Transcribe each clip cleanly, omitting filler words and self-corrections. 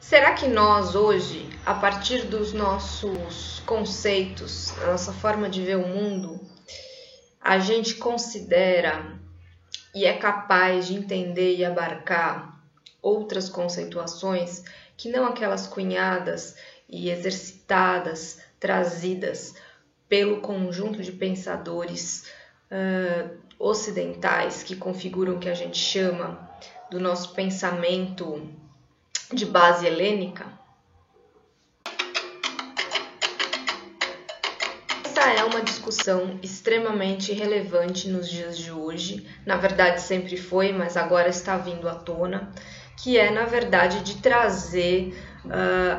Será que nós hoje, a partir dos nossos conceitos, a nossa forma de ver o mundo, a gente considera e é capaz de entender e abarcar outras conceituações que não aquelas cunhadas e exercitadas, trazidas pelo conjunto de pensadores ocidentais que configuram o que a gente chama do nosso pensamento de base helênica? Essa é uma discussão extremamente relevante nos dias de hoje, na verdade sempre foi, mas agora está vindo à tona, que é, na verdade, de trazer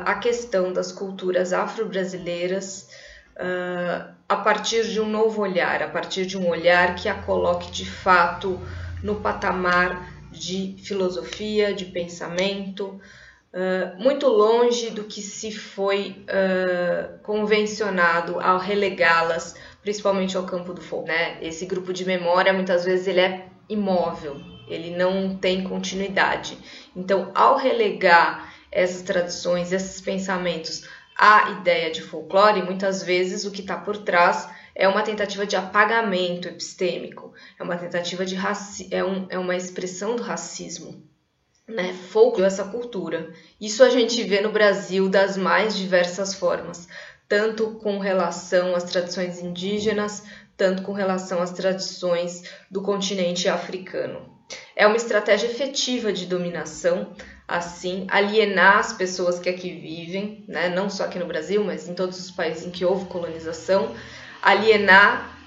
a questão das culturas afro-brasileiras a partir de um novo olhar, a partir de um olhar que a coloque de fato no patamar de filosofia, de pensamento, muito longe do que se foi convencionado ao relegá-las, principalmente ao campo do folk, né? Esse grupo de memória, muitas vezes, ele é imóvel, ele não tem continuidade. Então, ao relegar essas tradições, esses pensamentos à ideia de folclore, muitas vezes o que está por trás é uma tentativa de apagamento epistêmico, é uma tentativa de é uma expressão do racismo, né? Folclore, essa cultura. Isso a gente vê no Brasil das mais diversas formas, tanto com relação às tradições indígenas, tanto com relação às tradições do continente africano. É uma estratégia efetiva de dominação, assim, alienar as pessoas que aqui vivem, né? Não só aqui no Brasil, mas em todos os países em que houve colonização, alienar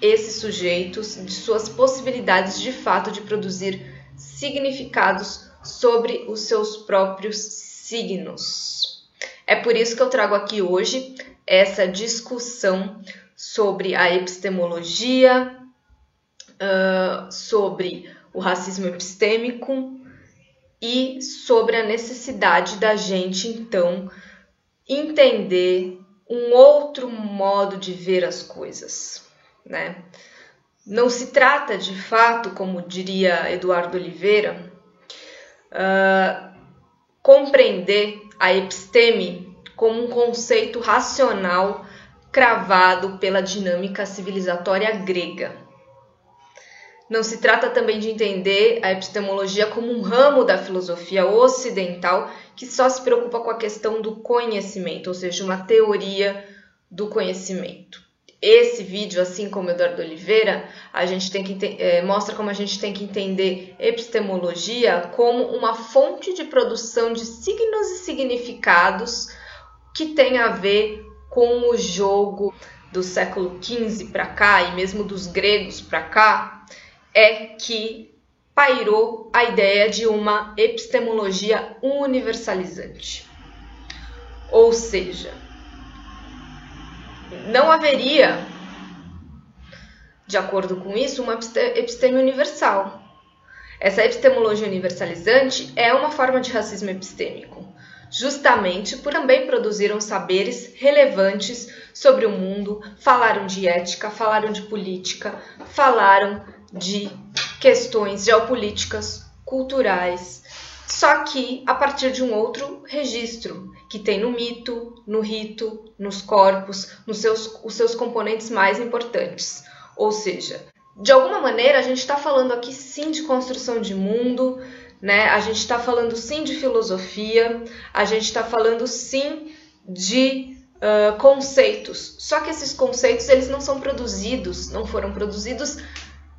esses sujeitos de suas possibilidades de fato de produzir significados sobre os seus próprios signos. É por isso que eu trago aqui hoje essa discussão sobre a epistemologia, sobre o racismo epistêmico e sobre a necessidade da gente, então, entender um outro modo de ver as coisas, né? Não se trata, de fato, como diria Eduardo Oliveira, compreender a episteme como um conceito racional cravado pela dinâmica civilizatória grega. Não se trata também de entender a epistemologia como um ramo da filosofia ocidental que só se preocupa com a questão do conhecimento, ou seja, uma teoria do conhecimento. Esse vídeo, assim como Eduardo Oliveira, a gente tem que mostra como a gente tem que entender epistemologia como uma fonte de produção de signos e significados que tem a ver com o jogo do século XV para cá e mesmo dos gregos para cá, é que pairou a ideia de uma epistemologia universalizante. Ou seja, não haveria, de acordo com isso, uma episteme universal. Essa epistemologia universalizante é uma forma de racismo epistêmico, justamente por também produziram saberes relevantes sobre o mundo, falaram de ética, falaram de política, falaram de questões geopolíticas, culturais, só que a partir de um outro registro, que tem no mito, no rito, nos corpos, os seus componentes mais importantes. Ou seja, de alguma maneira a gente está falando aqui sim de construção de mundo, né? A gente está falando sim de filosofia, a gente está falando sim de conceitos, só que esses conceitos eles não foram produzidos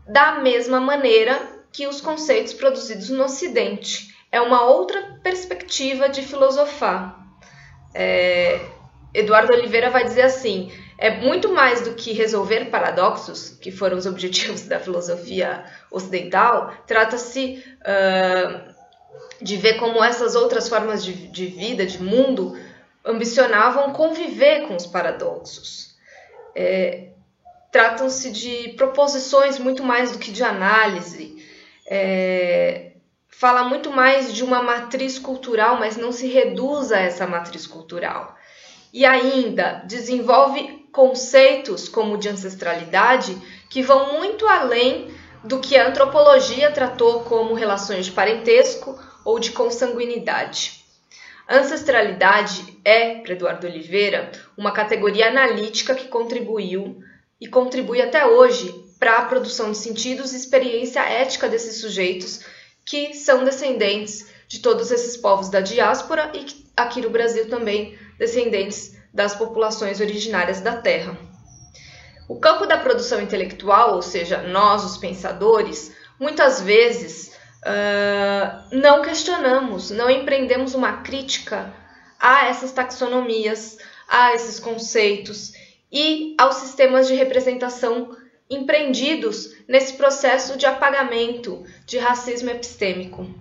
da mesma maneira que os conceitos produzidos no Ocidente. É uma outra perspectiva de filosofar. Eduardo Oliveira vai dizer assim, é muito mais do que resolver paradoxos, que foram os objetivos da filosofia ocidental, trata-se de ver como essas outras formas de vida, de mundo, ambicionavam conviver com os paradoxos. Tratam-se de proposições muito mais do que de análise, fala muito mais de uma matriz cultural, mas não se reduz a essa matriz cultural. E ainda desenvolve conceitos como de ancestralidade que vão muito além do que a antropologia tratou como relações de parentesco ou de consanguinidade. A ancestralidade é, para Eduardo Oliveira, uma categoria analítica que contribuiu e contribui até hoje para a produção de sentidos e experiência ética desses sujeitos que são descendentes de todos esses povos da diáspora e aqui no Brasil também descendentes das populações originárias da terra. O campo da produção intelectual, ou seja, nós, os pensadores, muitas vezes não questionamos, não empreendemos uma crítica a essas taxonomias, a esses conceitos e aos sistemas de representação empreendidos nesse processo de apagamento de racismo epistêmico.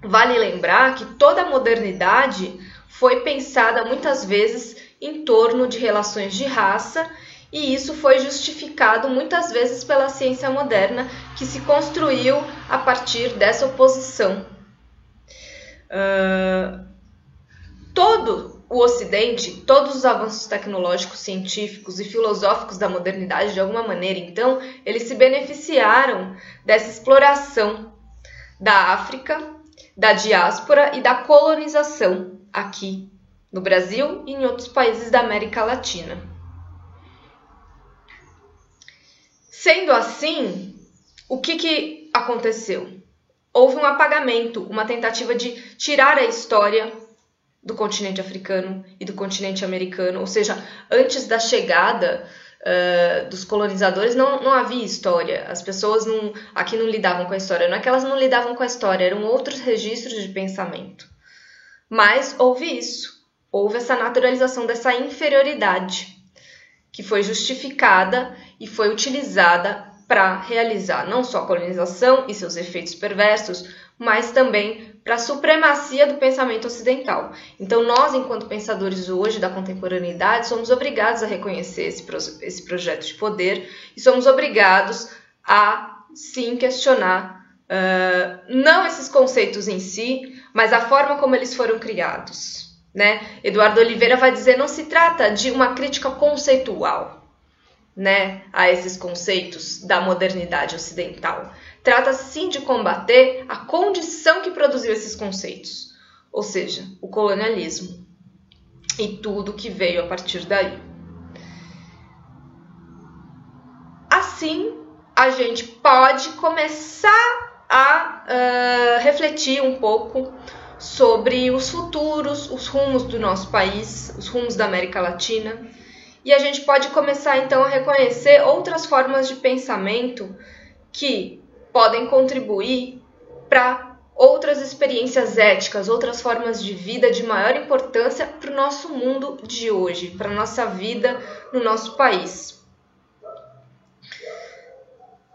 Vale lembrar que toda a modernidade foi pensada muitas vezes em torno de relações de raça, e isso foi justificado muitas vezes pela ciência moderna, que se construiu a partir dessa oposição. Todo o Ocidente, todos os avanços tecnológicos, científicos e filosóficos da modernidade, de alguma maneira, então, eles se beneficiaram dessa exploração da África, da diáspora e da colonização aqui no Brasil e em outros países da América Latina. Sendo assim, o que aconteceu? Houve um apagamento, uma tentativa de tirar a história do continente africano e do continente americano, ou seja, antes da chegada dos colonizadores não havia história, as pessoas aqui não lidavam com a história, não é que elas não lidavam com a história, eram outros registros de pensamento, mas houve isso, houve essa naturalização dessa inferioridade que foi justificada e foi utilizada para realizar não só a colonização e seus efeitos perversos, mas também para a supremacia do pensamento ocidental. Então, nós, enquanto pensadores hoje da contemporaneidade, somos obrigados a reconhecer esse projeto de poder e somos obrigados a, sim, questionar não esses conceitos em si, mas a forma como eles foram criados. Né? Eduardo Oliveira vai dizer, não se trata de uma crítica conceitual, né, a esses conceitos da modernidade ocidental. Trata-se sim de combater a condição que produziu esses conceitos, ou seja, o colonialismo e tudo que veio a partir daí. Assim, a gente pode começar a refletir um pouco sobre os futuros, os rumos do nosso país, os rumos da América Latina, e a gente pode começar então a reconhecer outras formas de pensamento que podem contribuir para outras experiências éticas, outras formas de vida de maior importância para o nosso mundo de hoje, para a nossa vida no nosso país.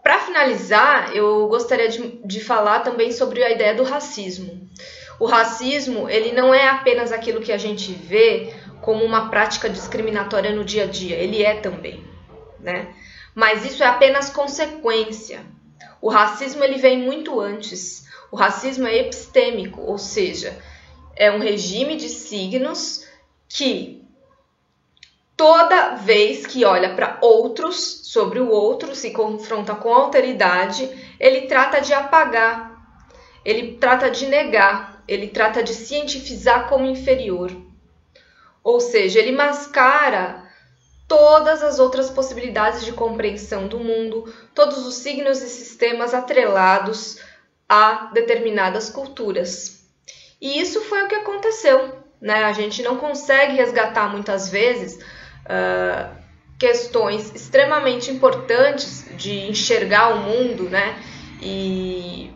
Para finalizar, eu gostaria de falar também sobre a ideia do racismo. O racismo, ele não é apenas aquilo que a gente vê como uma prática discriminatória no dia a dia, ele é também, né? Mas isso é apenas consequência. O racismo, ele vem muito antes. O racismo é epistêmico, ou seja, é um regime de signos que toda vez que olha para outros, sobre o outro, se confronta com alteridade, ele trata de apagar, ele trata de negar, ele trata de cientificizar como inferior. Ou seja, ele mascara todas as outras possibilidades de compreensão do mundo, todos os signos e sistemas atrelados a determinadas culturas. E isso foi o que aconteceu, né? A gente não consegue resgatar muitas vezes questões extremamente importantes de enxergar o mundo, né? E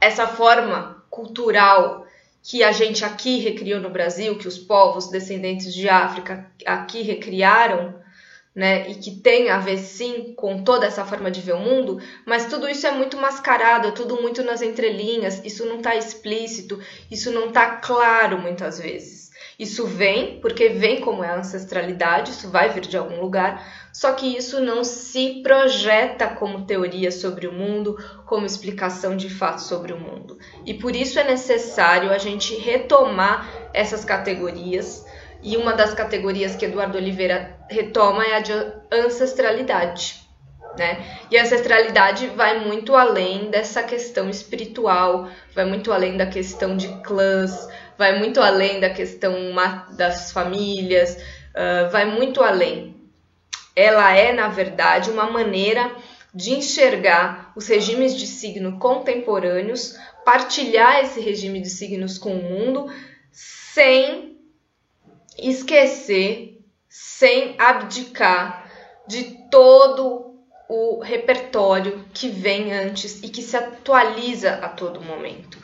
essa forma cultural que a gente aqui recriou no Brasil, que os povos descendentes de África aqui recriaram, né, e que tem a ver sim com toda essa forma de ver o mundo, mas tudo isso é muito mascarado, é tudo muito nas entrelinhas, isso não está explícito, isso não está claro muitas vezes. Isso vem, porque vem como é a ancestralidade, isso vai vir de algum lugar, só que isso não se projeta como teoria sobre o mundo, como explicação de fato sobre o mundo. E por isso é necessário a gente retomar essas categorias, e uma das categorias que Eduardo Oliveira retoma é a de ancestralidade, né? E a ancestralidade vai muito além dessa questão espiritual, vai muito além da questão de clãs, vai muito além da questão das famílias, vai muito além. Ela é, na verdade, uma maneira de enxergar os regimes de signo contemporâneos, partilhar esse regime de signos com o mundo, sem esquecer, sem abdicar de todo o repertório que vem antes e que se atualiza a todo momento.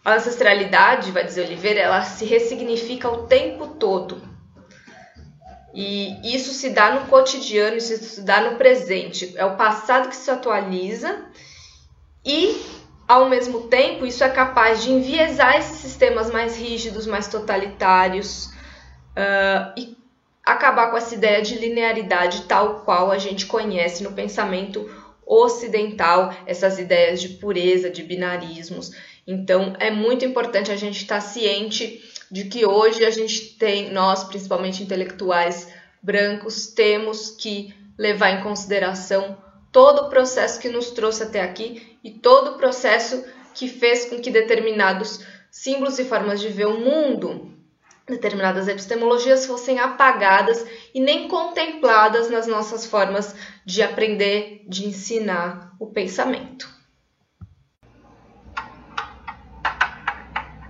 A ancestralidade, vai dizer Oliveira, ela se ressignifica o tempo todo. E isso se dá no cotidiano, isso se dá no presente. É o passado que se atualiza e, ao mesmo tempo, isso é capaz de enviesar esses sistemas mais rígidos, mais totalitários e acabar com essa ideia de linearidade tal qual a gente conhece no pensamento ocidental, essas ideias de pureza, de binarismos. Então, é muito importante a gente estar ciente de que hoje a gente tem, nós, principalmente intelectuais brancos, temos que levar em consideração todo o processo que nos trouxe até aqui e todo o processo que fez com que determinados símbolos e formas de ver o mundo, determinadas epistemologias fossem apagadas e nem contempladas nas nossas formas de aprender, de ensinar o pensamento.